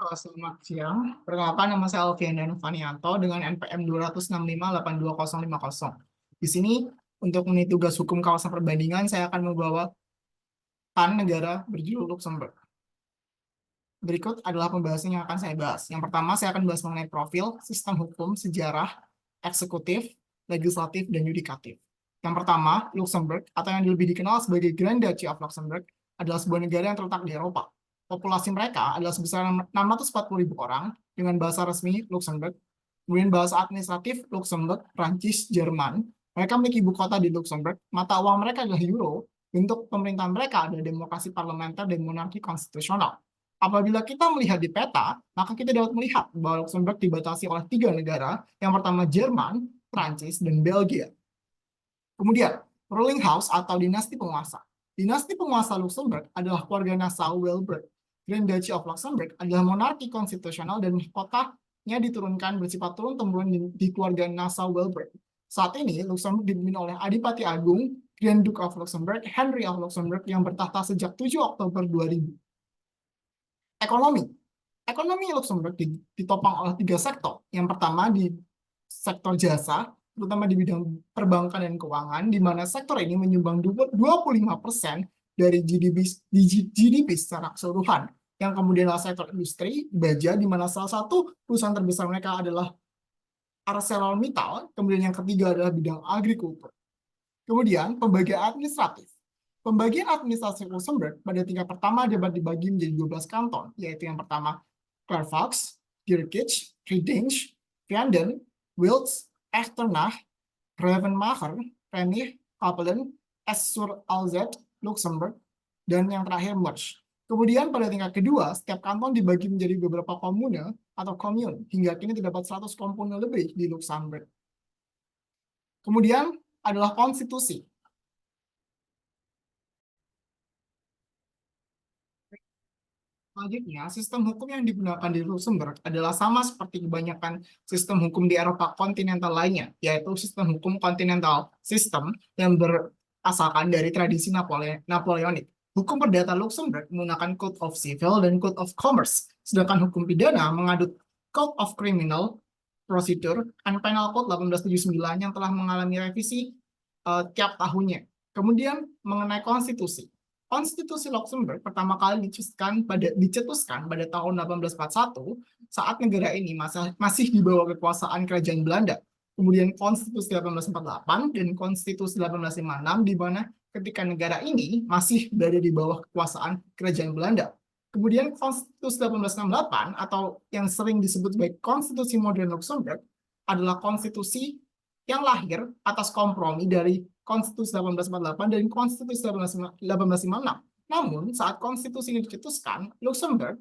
Selamat siang. Perkenalkan, nama saya Alfian Danuvanianto dengan NPM 265820050. Di sini, untuk meniti tugas hukum kawasan perbandingan, saya akan membawakan negara berjudul Luxembourg. Berikut adalah pembahasan yang akan saya bahas. Yang pertama, saya akan bahas mengenai profil, sistem hukum, sejarah, eksekutif, legislatif, dan yudikatif. Yang pertama, Luxembourg, atau yang lebih dikenal sebagai Grand Duchy of Luxembourg, adalah sebuah negara yang terletak di Eropa. Populasi mereka adalah sebesar 640.000 orang, dengan bahasa resmi Luxembourg, kemudian bahasa administratif Luxembourg, Prancis, Jerman. Mereka memiliki ibu kota di Luxembourg, mata uang mereka adalah euro, bentuk pemerintahan mereka adalah demokrasi parlementer dan monarki konstitusional. Apabila kita melihat di peta, maka kita dapat melihat bahwa Luxembourg dibatasi oleh 3 negara, yang pertama Jerman, Prancis, dan Belgia. Kemudian, ruling house atau dinasti penguasa. Dinasti penguasa Luxembourg adalah keluarga Nassau-Weilburg. Grand Duchy of Luxembourg adalah monarki konstitusional dan mahkotanya diturunkan bersifat turun-temurun di keluarga Nassau-Weilburg. Saat ini, Luxembourg dipimpin oleh Adipati Agung, Grand Duke of Luxembourg, Henry of Luxembourg, yang bertahta sejak 7 Oktober 2000. Ekonomi. Ekonomi Luxembourg ditopang oleh 3 sektor. Yang pertama di sektor jasa, terutama di bidang perbankan dan keuangan, di mana sektor ini menyumbang 25% dari GDP secara keseluruhan. Yang kemudian adalah sektor industri, baja, di mana salah satu perusahaan terbesar mereka adalah ArcelorMittal, kemudian yang ketiga adalah bidang agrikultur. Kemudian, pembagian administratif. Pembagian administrasi Luxembourg pada tingkat pertama dapat dibagi menjadi 12 kanton, yaitu yang pertama Clairvaux, Dierkirch, Riedinge, Vianden, Wilts, Echternach, Gravenmacher, Renich, Kapellen, Es-sur-Alzette, Luxembourg, dan yang terakhir Mersch. Kemudian pada tingkat kedua, setiap kanton dibagi menjadi beberapa komune atau commune. Hingga kini terdapat 100 komune lebih di Luxembourg. Kemudian adalah konstitusi. Selanjutnya, sistem hukum yang digunakan di Luxembourg adalah sama seperti kebanyakan sistem hukum di Eropa kontinental lainnya, yaitu sistem hukum kontinental sistem yang berasalkan dari tradisi Napoleonik. Hukum perdata Luxembourg menggunakan Code of Civil dan Code of Commerce, sedangkan hukum pidana mengadut Code of Criminal Procedure and Penal Code 1879 yang telah mengalami revisi tiap tahunnya. Kemudian mengenai konstitusi. Konstitusi Luxembourg pertama kali dicetuskan pada tahun 1841 saat negara ini masih di bawah kekuasaan kerajaan Belanda. Kemudian Konstitusi 1848 dan Konstitusi 1856 di mana ketika negara ini masih berada di bawah kekuasaan kerajaan Belanda. Kemudian Konstitusi 1868 atau yang sering disebut sebagai Konstitusi Modern Luxembourg adalah konstitusi yang lahir atas kompromi dari Konstitusi 1848 dan Konstitusi 1856. Namun, saat konstitusi ini dicetuskan, Luxembourg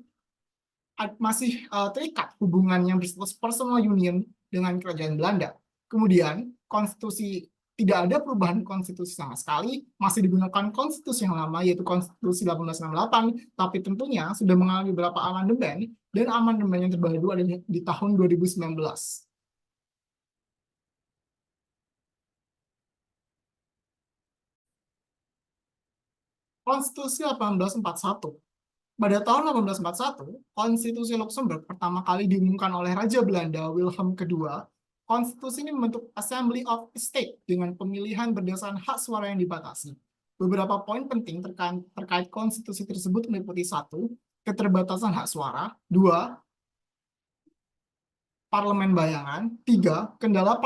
masih terikat hubungan yang berstatus personal union dengan kerajaan Belanda. Kemudian, konstitusi tidak ada perubahan konstitusi sama sekali, masih digunakan konstitusi yang lama, yaitu Konstitusi 1868, tapi tentunya sudah mengalami beberapa amandemen, dan amandemen yang terbaru ada di tahun 2019. Konstitusi 1841. Pada tahun 1841, Konstitusi Luxembourg pertama kali diumumkan oleh Raja Belanda Wilhelm II. Konstitusi ini membentuk Assembly of State dengan pemilihan berdasarkan hak suara yang dibatasi. Beberapa poin penting terkait konstitusi tersebut meliputi 1. Keterbatasan hak suara, 2. Parlemen bayangan, 3. Kendala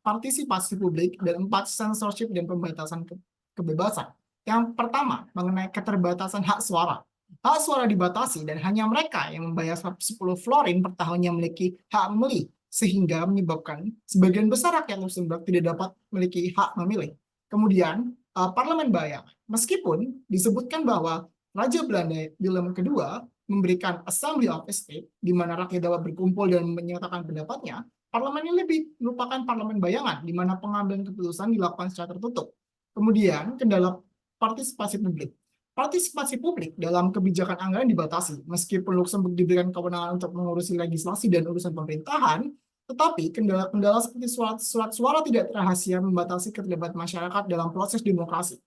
partisipasi publik, dan 4. Censorship dan pembatasan kebebasan. Yang pertama, mengenai keterbatasan hak suara. Hak suara dibatasi dan hanya mereka yang membayar 10 florin per tahun yang memiliki hak memilih, sehingga menyebabkan sebagian besar rakyat Luxembourg tidak dapat memiliki hak memilih. Kemudian, parlemen bayangan. Meskipun disebutkan bahwa Raja Belanda Willem II memberikan Assembly of State, di mana rakyat dapat berkumpul dan menyatakan pendapatnya, parlemen ini lebih merupakan parlemen bayangan, di mana pengambilan keputusan dilakukan secara tertutup. Kemudian, kendala partisipasi publik. Partisipasi publik dalam kebijakan anggaran dibatasi. Meskipun Luxembourg diberikan kewenangan untuk mengurusi legislasi dan urusan pemerintahan, tetapi kendala-kendala seperti surat suara tidak rahasia membatasi keterlibatan masyarakat dalam proses demokrasi.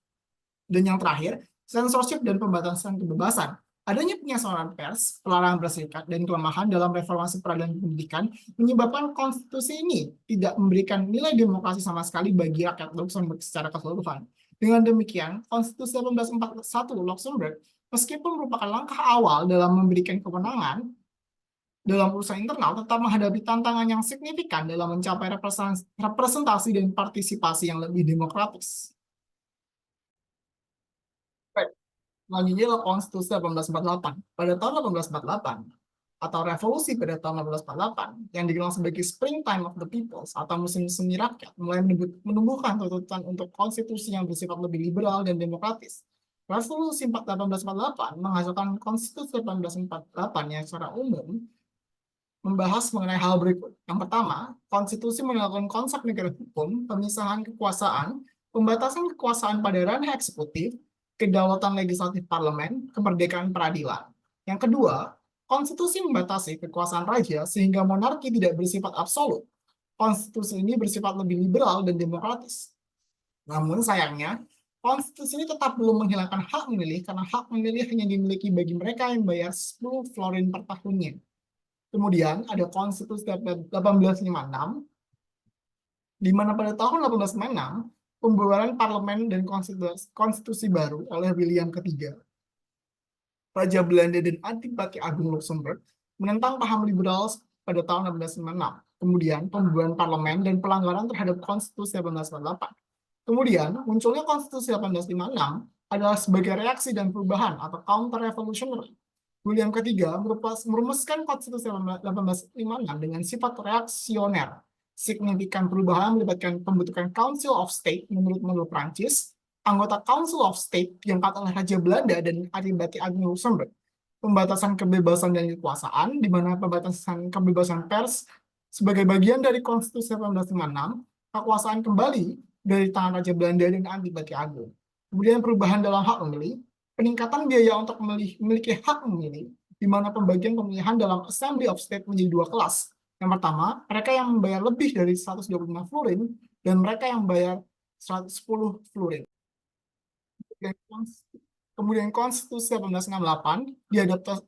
Dan yang terakhir, censorship dan pembatasan kebebasan. Adanya penyasaran pers, pelarangan berserikat, dan kelemahan dalam reformasi peradilan pendidikan menyebabkan konstitusi ini tidak memberikan nilai demokrasi sama sekali bagi rakyat Luxembourg secara keseluruhan. Dengan demikian, Konstitusi 1841 Luxembourg meskipun merupakan langkah awal dalam memberikan kewenangan dalam urusan internal, tetap menghadapi tantangan yang signifikan dalam mencapai representasi dan partisipasi yang lebih demokratis. Selanjutnya adalah Konstitusi 1848. Pada tahun 1848, atau revolusi pada tahun 1848, yang dikenal sebagai Springtime of the Peoples atau musim semi rakyat, mulai menumbuhkan tuntutan untuk konstitusi yang bersifat lebih liberal dan demokratis. Revolusi 1848 menghasilkan Konstitusi 1848 yang secara umum membahas mengenai hal berikut. Yang pertama, konstitusi mengenalkan konsep negara hukum, pemisahan kekuasaan, pembatasan kekuasaan pada ranah eksekutif, kedaulatan legislatif parlemen, kemerdekaan peradilan. Yang kedua, konstitusi membatasi kekuasaan raja sehingga monarki tidak bersifat absolut. Konstitusi ini bersifat lebih liberal dan demokratis. Namun sayangnya, konstitusi ini tetap belum menghilangkan hak memilih karena hak memilih hanya dimiliki bagi mereka yang bayar 10 florin per tahunnya. Kemudian ada Konstitusi 1856, di mana pada tahun 1856, pembubaran parlemen dan konstitusi baru oleh William ketiga, Raja Belanda dan Adipati Agung Luxembourg, menentang paham liberal pada tahun 1856. Kemudian pembubaran parlemen dan pelanggaran terhadap Konstitusi 1848. Kemudian munculnya Konstitusi 1856 adalah sebagai reaksi dan perubahan atau counter revolutionary. William ketiga merumuskan Konstitusi 1856 dengan sifat reaksioner. Signifikan perubahan melibatkan pembentukan Council of State menurut Prancis, anggota Council of State diangkat oleh Raja Belanda dan Adipati Agung Luxembourg, pembatasan kebebasan dan kekuasaan, di mana pembatasan kebebasan pers sebagai bagian dari Konstitusi 1856, kekuasaan kembali dari tangan Raja Belanda dan Adipati Agung. Kemudian perubahan dalam hak memilih, peningkatan biaya untuk memiliki hak memilih, di mana pembagian pemilihan dalam Assembly of State menjadi dua kelas. Yang pertama, mereka yang membayar lebih dari 125 florin, dan mereka yang membayar 110 florin. Kemudian Konstitusi 1868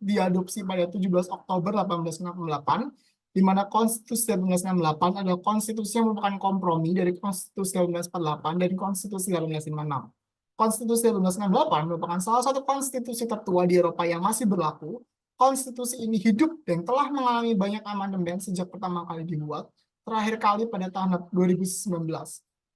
diadopsi pada 17 Oktober 1868, di mana Konstitusi 1868 adalah konstitusi yang merupakan kompromi dari Konstitusi 1848 dan Konstitusi 1856. Konstitusi 1868 merupakan salah satu konstitusi tertua di Eropa yang masih berlaku. Konstitusi ini hidup dan telah mengalami banyak amandemen sejak pertama kali dibuat, terakhir kali pada tahun 2019.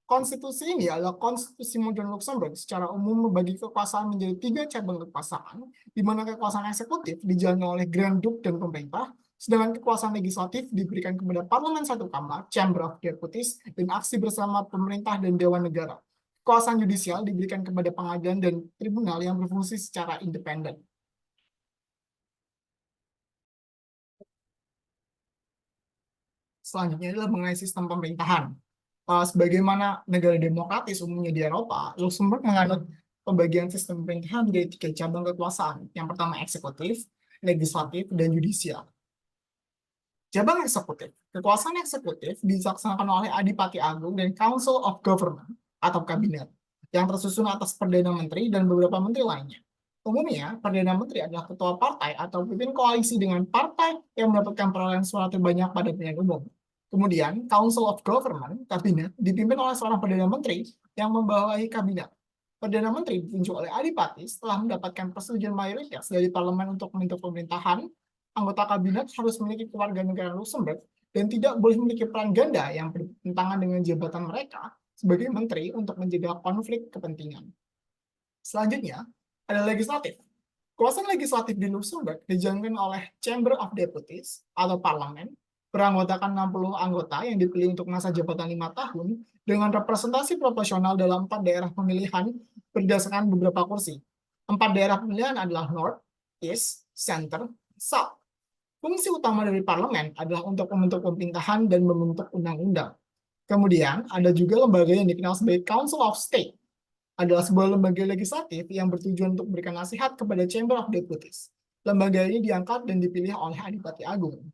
Konstitusi ini adalah konstitusi modern Luxembourg secara umum membagi kekuasaan menjadi 3 cabang kekuasaan, di mana kekuasaan eksekutif dijalankan oleh Grand Duke dan pemerintah, sedangkan kekuasaan legislatif diberikan kepada parlemen satu kamar, Chamber of Deputies, dan aksi bersama pemerintah dan Dewan Negara. Kekuasaan yudisial diberikan kepada pengadilan dan tribunal yang berfungsi secara independen. Selanjutnya adalah mengenai sistem pemerintahan. Sebagaimana negara demokratis umumnya di Eropa, Luxembourg menganut pembagian sistem pemerintahan menjadi 3 cabang kekuasaan. Yang pertama eksekutif, legislatif, dan yudisial. Cabang eksekutif. Kekuasaan eksekutif dilaksanakan oleh Adipati Agung dan Council of Government atau kabinet yang tersusun atas Perdana Menteri dan beberapa menteri lainnya. Umumnya, Perdana Menteri adalah ketua partai atau pimpin koalisi dengan partai yang mendapatkan perolehan suara terbanyak pada pemilihan umum. Kemudian, Council of Government, kabinet, dipimpin oleh seorang Perdana Menteri yang membawahi kabinet. Perdana Menteri ditunjuk oleh Adipati setelah mendapatkan persetujuan mayoritas dari parlemen untuk membentuk pemerintahan. Anggota kabinet harus memiliki kewarganegaraan Luxembourg dan tidak boleh memiliki peran ganda yang bertentangan dengan jabatan mereka sebagai menteri untuk mencegah konflik kepentingan. Selanjutnya, ada legislatif. Kekuasaan legislatif di Luxembourg dijalankan oleh Chamber of Deputies atau parlemen, beranggotakan 60 anggota yang dipilih untuk masa jabatan 5 tahun dengan representasi proporsional dalam 4 daerah pemilihan berdasarkan beberapa kursi. 4 daerah pemilihan adalah North, East, Center, South. Fungsi utama dari parlemen adalah untuk membentuk pemerintahan dan membentuk undang-undang. Kemudian ada juga lembaga yang dikenal sebagai Council of State, adalah sebuah lembaga legislatif yang bertujuan untuk memberikan nasihat kepada Chamber of Deputies. Lembaga ini diangkat dan dipilih oleh Adipati Agung.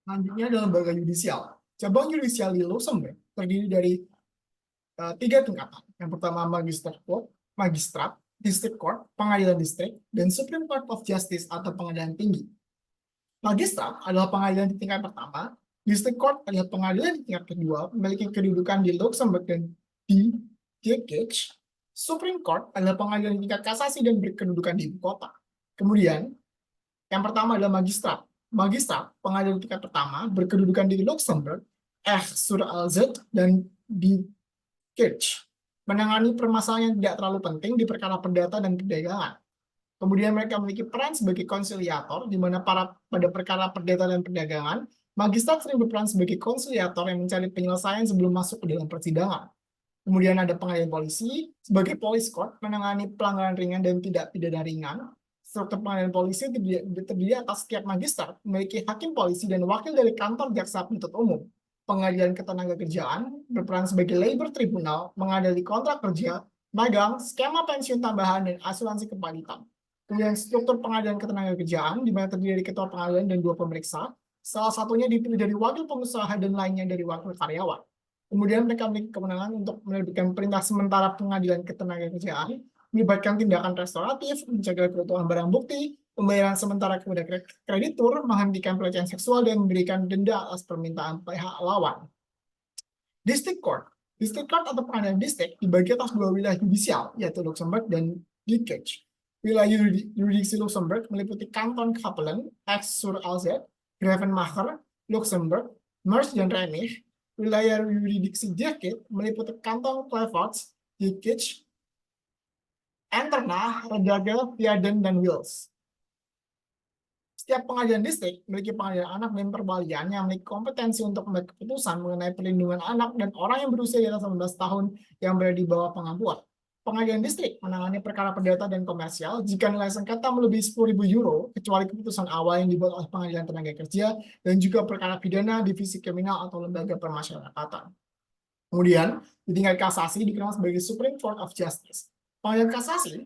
Selanjutnya adalah lembaga yudisial. Cabang yudisial di Luxembourg terdiri dari 3 tingkatan. Yang pertama magistrat, district court, pengadilan distrik, dan Supreme Court of Justice atau pengadilan tinggi. Magistrat adalah pengadilan di tingkat pertama, district court adalah pengadilan di tingkat kedua, memiliki kedudukan di Luxembourg dan di The Hague. Supreme Court adalah pengadilan di tingkat kasasi dan berkedudukan di ibu kota. Kemudian, yang pertama adalah magistrat. Magistrat, pengadilan tingkat pertama, berkedudukan di Luxembourg, Aix-sur-Alzette, dan di Kirch. Menangani permasalahan yang tidak terlalu penting di perkara perdata dan perdagangan. Kemudian mereka memiliki peran sebagai konsiliator, di mana pada perkara perdata dan perdagangan, magistrat sering berperan sebagai konsiliator yang mencari penyelesaian sebelum masuk ke dalam persidangan. Kemudian ada pengadilan polisi, sebagai police court, menangani pelanggaran ringan dan tidak pidana ringan. Struktur pengadilan polisi terdiri atas setiap magistrat, memiliki hakim polisi dan wakil dari kantor jaksa penuntut umum. Pengadilan ketenagakerjaan berperan sebagai labor tribunal, mengadili kontrak kerja, magang, skema pensiun tambahan, dan asuransi kepanitan. Kemudian struktur pengadilan ketenagakerjaan, di mana terdiri dari ketua pengadilan dan 2 pemeriksa, salah satunya dipilih dari wakil pengusaha dan lainnya dari wakil karyawan. Kemudian mereka memiliki kewenangan untuk menerbitkan perintah sementara pengadilan ketenagakerjaan, melibatkan tindakan restoratif, menjaga keutuhan barang bukti, pembayaran sementara kepada kreditur, menghentikan pelecehan seksual, dan memberikan denda atas permintaan pihak lawan. District Court. District Court atau pengadilan distrik dibagi atas 2 wilayah judisial, yaitu Luxembourg dan The Hague. Wilayah yurisdiksi Luxembourg meliputi Kanton Kapellen, Aix-sur-Alzette, Gravenmacher, Luxembourg, Meurs dan Rheinig. Wilayah yurisdiksi The Hague meliputi Kanton Clervoix, The Hague, Enternach, Redage, Viaden, dan Wils. Setiap pengadilan distrik memiliki pengadilan anak dan perwalian yang memiliki kompetensi untuk membuat keputusan mengenai perlindungan anak dan orang yang berusia di atas 18 tahun yang berada di bawah pengampuan. Pengadilan distrik menangani perkara perdata dan komersial jika nilai sengketa melebihi 10.000 euro, kecuali keputusan awal yang dibuat oleh pengadilan tenaga kerja, dan juga perkara pidana, divisi kriminal, atau lembaga permasyarakatan. Kemudian, di tingkat kasasi dikenal sebagai Supreme Court of Justice. Pengadilan kasasi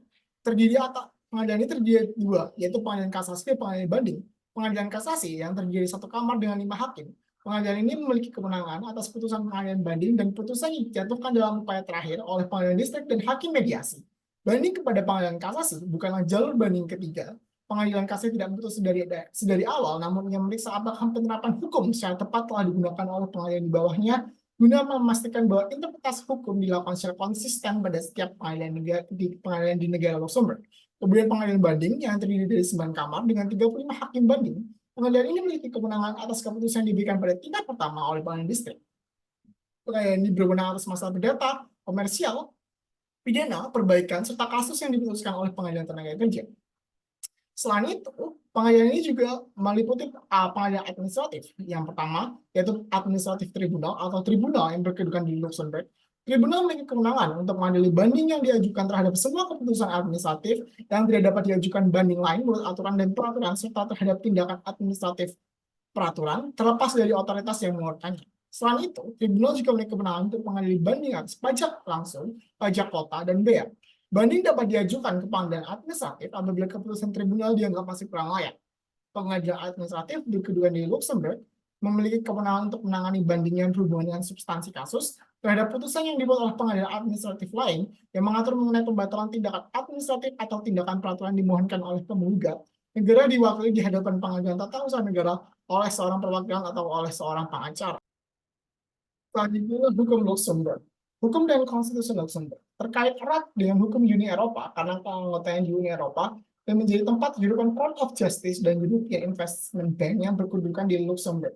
pengadilan ini terdiri dari 2, yaitu pengadilan kasasi dan pengadilan banding. Pengadilan kasasi yang terdiri dari 1 kamar dengan 5 hakim. Pengadilan ini memiliki kewenangan atas putusan pengadilan banding dan putusan yang dijatuhkan dalam upaya terakhir oleh pengadilan distrik dan hakim mediasi. Banding kepada pengadilan kasasi bukanlah jalur banding ketiga. Pengadilan kasasi tidak memutus sedari awal, namun ia memeriksa apakah penerapan hukum secara tepat telah digunakan oleh pengadilan di bawahnya, guna memastikan bahwa interpretasi hukum dilakukan secara konsisten pada setiap pengadilan di negara Luxembourg. Kemudian pengadilan banding yang terdiri dari 9 kamar dengan 35 hakim banding. Pengadilan ini memiliki kewenangan atas keputusan yang diberikan pada tingkat pertama oleh pengadilan distrik. Pengadilan ini berwenang atas masalah perdata, komersial, pidana, perbaikan, serta kasus yang diputuskan oleh pengadilan tenaga kerja. Selain itu, pengadilan ini juga meliputi pengadilan administratif. Yang pertama, yaitu administratif tribunal atau tribunal yang berkedudukan di Luxembourg. Tribunal memiliki kewenangan untuk mengadili banding yang diajukan terhadap semua keputusan administratif yang tidak dapat diajukan banding lain menurut aturan dan peraturan, serta terhadap tindakan administratif peraturan terlepas dari otoritas yang mengeluarkannya. Selain itu, tribunal juga memiliki kewenangan untuk mengadili banding atas pajak langsung, pajak kota, dan bea. Banding dapat diajukan ke pengadilan administratif apabila keputusan tribunal dianggap masih kurang layak. Pengadilan administratif berkedudukan di Luxembourg memiliki kewenangan untuk menangani banding yang berhubungan dengan substansi kasus terhadap putusan yang dibuat oleh pengadilan administratif lain yang mengatur mengenai pembatalan tindakan administratif atau tindakan peraturan dimohonkan oleh penggugat. Negara diwakili di hadapan pengadilan tata usaha negara oleh seorang perwakilan atau oleh seorang pengacara. Selanjutnya, hukum Luxembourg. Hukum dan konstitusi Luxembourg terkait erat dengan hukum Uni Eropa karena keanggotanya di Uni Eropa dan menjadi tempat European Court of Justice dan European Investment Bank yang berkedudukan di Luxembourg.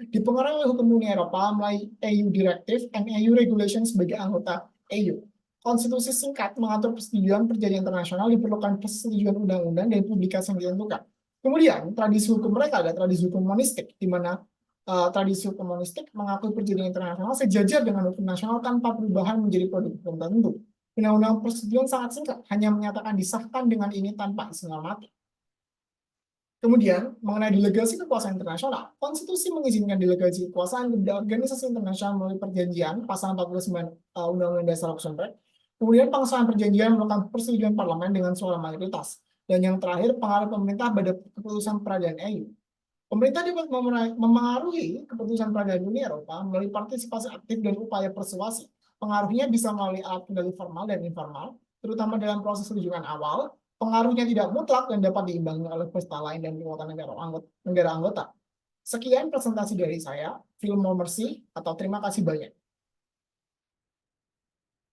Dipengaruhi oleh hukum Uni Eropa melalui EU Directive and EU Regulation sebagai anggota EU. Konstitusi singkat mengatur persetujuan perjanjian internasional, diperlukan persetujuan undang-undang dan publikasi yang ditentukan. Kemudian, tradisi hukum mereka adalah tradisi hukum monistik, di mana tradisi hukum monistik mengakui perjanjian internasional sejajar dengan hukum nasional tanpa perubahan menjadi produk hukum tertentu. Undang-undang persetujuan sangat singkat, hanya menyatakan disahkan dengan ini tanpa istilah mati. Kemudian, mengenai delegasi kekuasaan internasional, konstitusi mengizinkan delegasi kekuasaan kepada organisasi internasional melalui perjanjian pasal 49 Undang-Undang Dasar Luxembourg. Kemudian pengesahan perjanjian merupakan persetujuan parlemen dengan suara mayoritas. Dan yang terakhir, pengaruh pemerintah pada keputusan peradilan EU. Pemerintah dapat memengaruhi keputusan peradilan Uni Eropa melalui partisipasi aktif dan upaya persuasi. Pengaruhnya bisa melalui alat kendali formal dan informal, terutama dalam proses kunjungan awal. Pengaruhnya tidak mutlak dan dapat diimbangi oleh peserta lain dan kekuatan negara anggota. Sekian presentasi dari saya. Feel more mercy atau terima kasih banyak.